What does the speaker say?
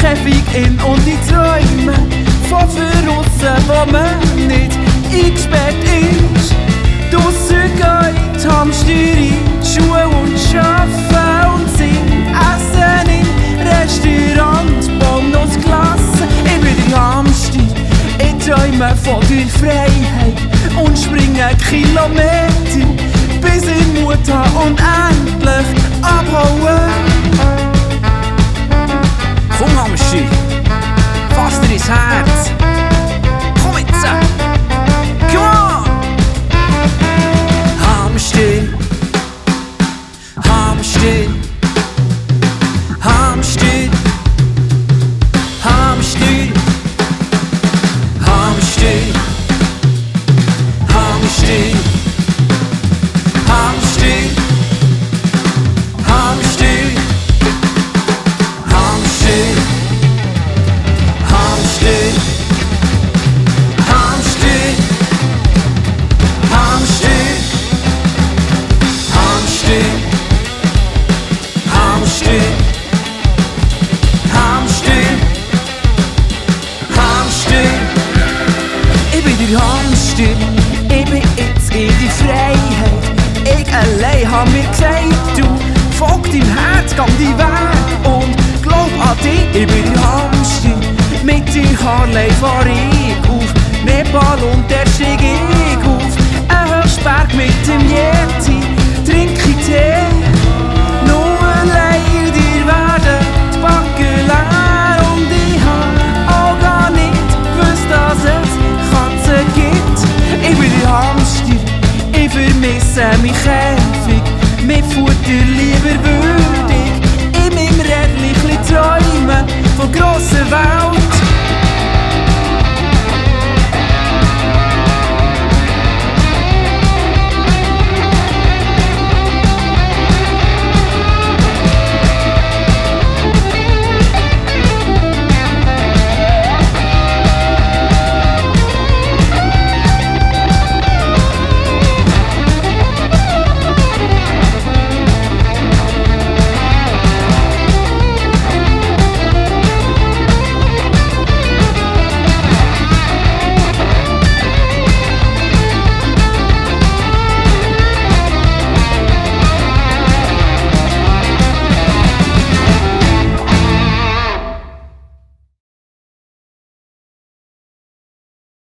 Käfig in und die Träume von Verrussen, wo man nicht eingesperrt ist. Draussen geht Hamster in Schuhe und Schaffen und singt Essen in Restaurant, Bonusklasse. Ich bin der Hamster, ich träume von der Freiheit und springe Kilometer, bis ich Mut habe und endlich abhauen. Komm Hamster, fass dir ins Herz. Komm jetzt! Come on! Hamster, Hamster, Hamster, Hamster, Hamster, Hamster, Hamster, Hamster, Hamster, Hamster, Hamster, Hamster, Hamster, Hamster, Hamster, Hamster. Ich bin der Hamster, ich bin jetzt in die Freiheit. Ich allein hab mir gesagt, du folg deinem Herz, gang die Weg und glaub an dich. Ich bin der Hamster, mit der Harley fahr ich auf Nepal und der steig ich auf einen Höchstberg mit dem Yeti, trinke Tee. Nur leider werden die Backen leer und ich hab auch gar nicht gewusst, dass es Katzen gibt. Ich bin der Hamster, ich vermisse mein Käfig, mit Futter lieber würdig, in meinem Rädchen träumen von grosser Welt.